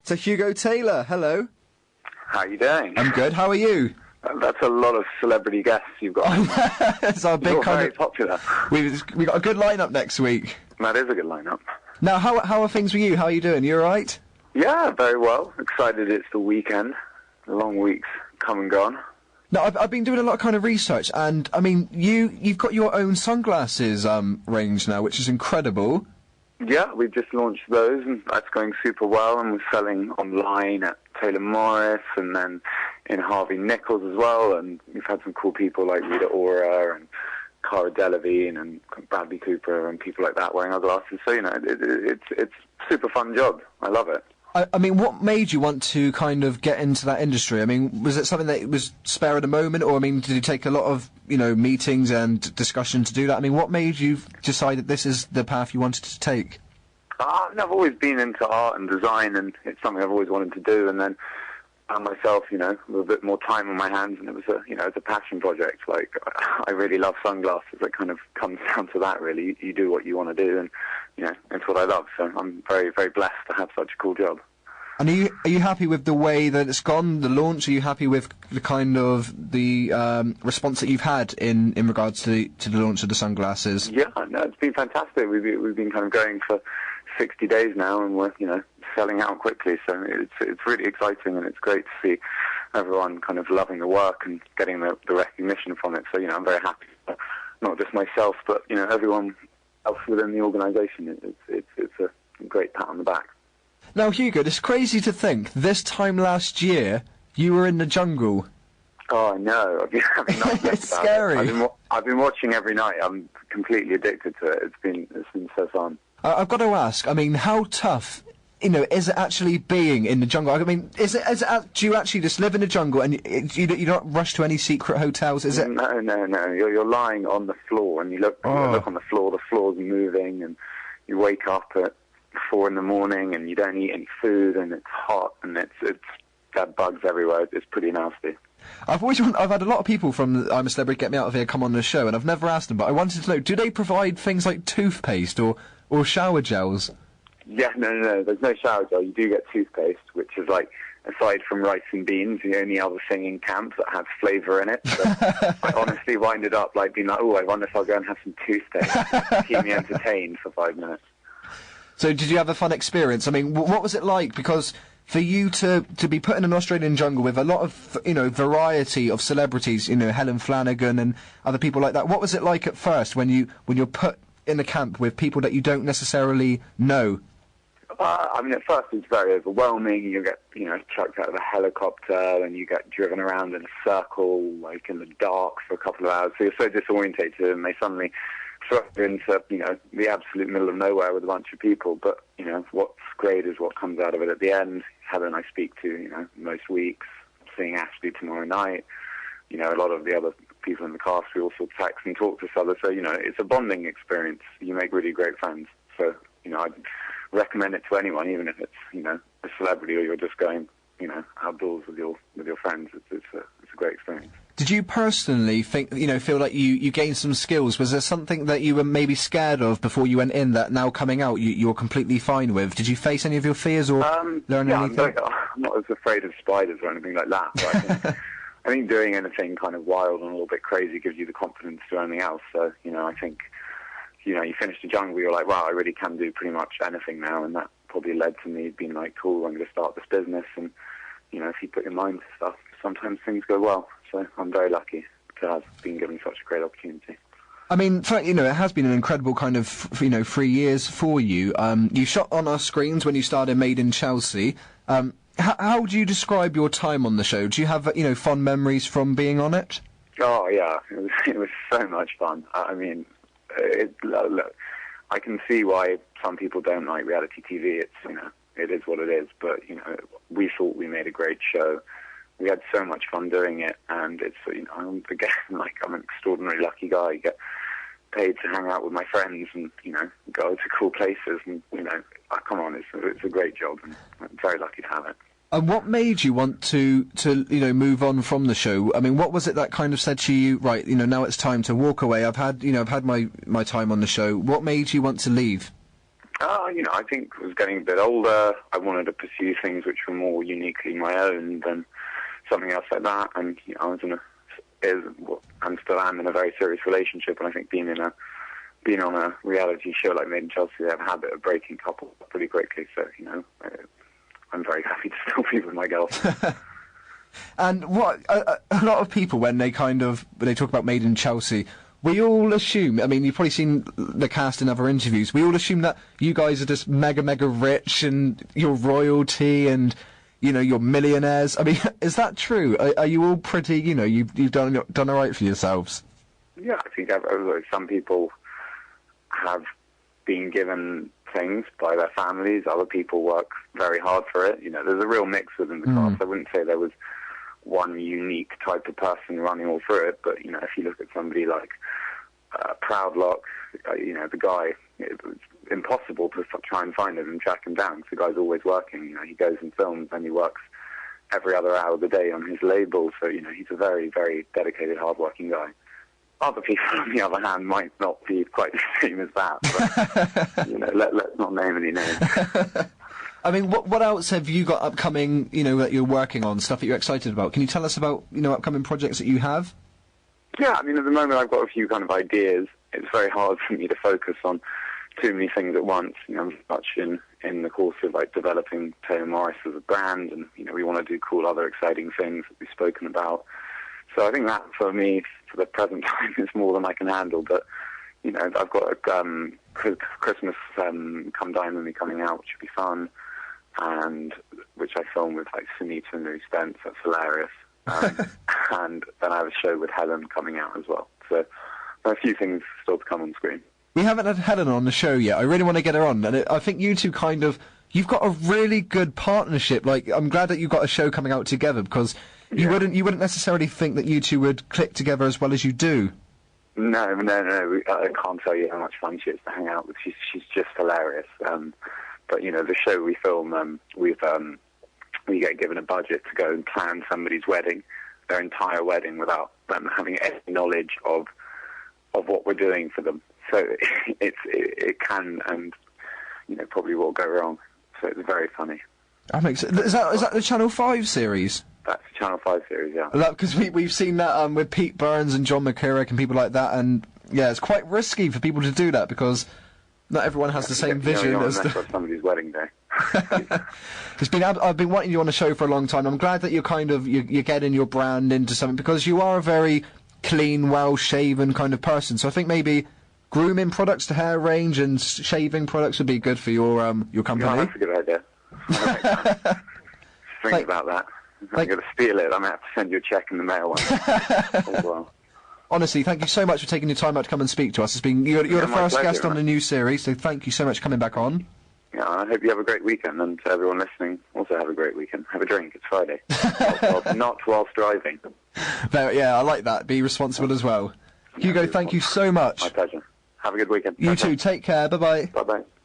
to Hugo Taylor. Hello. How you doing? I'm good. How are you? That's a lot of celebrity guests you've got. It's our big You're kind very of popular. We got a good lineup next week. That is a good lineup. Now, how are things with you? How are you doing? You all right? Yeah, very well. Excited it's the weekend. The long week's come and gone. No, I've been doing a lot of kind of research, and I mean, you've got your own sunglasses range now, which is incredible. Yeah, we've just launched those, and that's going super well, and we're selling online at Taylor Morris, and then in Harvey Nichols as well, and we've had some cool people like Rita Ora and Cara Delevingne and Bradley Cooper and people like that wearing our glasses. So, it's a super fun job. I love it. I mean, what made you want to kind of get into that industry? I mean, was it something that was spare at the moment, or, I mean, did you take a lot of, meetings and discussion to do that? I mean, what made you decide that this is the path you wanted to take? I've always been into art and design, and it's something I've always wanted to do, and then found myself, with a bit more time on my hands, and it was it's a passion project. Like, I really love sunglasses. It kind of comes down to that, really. You do what you want to do, and, it's what I love. So I'm very, very blessed to have such a cool job. And are you happy with the way that it's gone, the launch? Are you happy with the kind of the response that you've had in regards to the launch of the sunglasses? Yeah, no, it's been fantastic. We've been kind of going for 60 days now, and we're, selling out quickly. So it's really exciting, and it's great to see everyone kind of loving the work and getting the recognition from it. So, I'm very happy. Not just myself, but, everyone else within the organisation. It's a great pat on the back. Now, Hugo, it's crazy to think this time last year you were in the jungle. Oh, I know. I've been having nightmares about It's scary. it. I've been watching every night. I'm completely addicted to it. It's been so fun. I've got to ask. I mean, how tough, is it actually being in the jungle? I mean, do you actually just live in the jungle and you don't rush to any secret hotels? Is it? No. You're lying on the floor, and you look on the floor. The floor's moving, and you wake up at 4 in the morning, and you don't eat any food, and it's hot, and it's got bugs everywhere. It's pretty nasty. I've had a lot of people from I'm a Celebrity, Get Me Out of Here come on the show, and I've never asked them, but I wanted to know, do they provide things like toothpaste or shower gels? Yeah, no. There's no shower gel. You do get toothpaste, which is like, aside from rice and beans, the only other thing in camp that has flavour in it. So I honestly winded up being like, I wonder if I'll go and have some toothpaste to keep me entertained for 5 minutes. So did you have a fun experience? I mean, what was it like? Because for you to be put in an Australian jungle with a lot of, variety of celebrities, Helen Flanagan and other people like that, what was it like at first when you're put in a camp with people that you don't necessarily know? At first it's very overwhelming. You get, chucked out of a helicopter, and you get driven around in a circle, in the dark for a couple of hours. So you're so disorientated, and they suddenly throw you into, the absolute middle of nowhere with a bunch of people. But, what's great is what comes out of it at the end. Helen I speak to, most weeks. Seeing Ashley tomorrow night. A lot of the other people in the cast, we also text and talk to each other. So, it's a bonding experience. You make really great friends. So, I'd recommend it to anyone, even if it's, a celebrity or you're just going, outdoors with your friends. It's a great experience. Did you personally feel like you gained some skills? Was there something that you were maybe scared of before you went in that now coming out you're completely fine with? Did you face any of your fears or learn anything? I'm not as afraid of spiders or anything like that. But I think doing anything kind of wild and a little bit crazy gives you the confidence to do anything else. So, I think, you finish the jungle, you're like, wow, I really can do pretty much anything now. And that probably led to me being like, cool, I'm going to start this business. And, if you put your mind to stuff, sometimes things go well. So I'm very lucky to have been given such a great opportunity. I mean, it has been an incredible kind of, 3 years for you. You shot on our screens when you started Made in Chelsea. How do you describe your time on the show? Do you have, fond memories from being on it? Oh, yeah. It was so much fun. I mean, look, I can see why some people don't like reality TV. It's, it is what it is. But, we thought we made a great show. We had so much fun doing it, and it's, I'm an extraordinarily lucky guy. I get paid to hang out with my friends and, go to cool places, and, come on, it's a great job, and I'm very lucky to have it. And what made you want to move on from the show? I mean, what was it that kind of said to you, right, now it's time to walk away? I've had my time on the show. What made you want to leave? I think I was getting a bit older. I wanted to pursue things which were more uniquely my own than something else like that. And I was and still am in a very serious relationship. And I think being on a reality show like Made in Chelsea, they have a habit of breaking couples pretty quickly. So I'm very happy to still be with my girlfriend. And what a lot of people, when they talk about Made in Chelsea, we all assume, I mean, you've probably seen the cast in other interviews, we all assume that you guys are just mega, mega rich and you're royalty and, you're millionaires. I mean, is that true? Are you all pretty, you've done all right for yourselves? Yeah, I think some people have been given things by their families. Other people work very hard for it. There's a real mix within the cast. I wouldn't say there was one unique type of person running all through it, but if you look at somebody like Proudlock, the guy, it was impossible to try and find him and track him down because the guy's always working. He goes and films and he works every other hour of the day on his label, so he's a very, very dedicated, hard-working guy. Other people, on the other hand, might not be quite the same as that, but let's not name any names. I mean, what else have you got upcoming, that you're working on, stuff that you're excited about? Can you tell us about, upcoming projects that you have? Yeah, I mean, at the moment I've got a few kind of ideas. It's very hard for me to focus on too many things at once. I'm much in the course of, developing Taylor Morris as a brand, and, we want to do cool other exciting things that we've spoken about. So I think that, for me, for the present time, is more than I can handle, but I've got a Christmas Come Dine With Me coming out, which should be fun, and which I filmed with Sunita and Louis Spence. That's hilarious. And then I have a show with Helen coming out as well. So there are a few things still to come on screen. We haven't had Helen on the show yet. I really want to get her on, and I think you two you've got a really good partnership. I'm glad that you've got a show coming out together because you wouldn't necessarily think that you two would click together as well as you do. No. I can't tell you how much fun she is to hang out with. She's just hilarious. But the show we film, we get given a budget to go and plan somebody's wedding, their entire wedding, without them having any knowledge of what we're doing for them. So it can and probably will go wrong. So it's very funny. That makes sense. Is that the Channel 5 series? That's the Channel 5 series, yeah. Because we've seen that with Pete Burns and John McCurrick and people like that, and yeah, it's quite risky for people to do that because not everyone has the same vision as somebody's wedding day. I've been wanting you on the show for a long time. I'm glad that you're getting your brand into something because you are a very clean, well-shaven kind of person. So I think maybe grooming products, the hair range, and shaving products would be good for your company. Yeah, that's a good idea. Think about that. I'm going to steal it. I might have to send you a check in the mail as well. Honestly, thank you so much for taking your time out to come and speak to us. You're the first pleasure, guest on the new series, so thank you so much for coming back on. Yeah, I hope you have a great weekend, and to everyone listening, also have a great weekend. Have a drink, it's Friday. Not whilst driving. Yeah, I like that. Be responsible as well. Hugo, thank you so much. My pleasure. Have a good weekend. You too, take care, bye-bye. Bye-bye.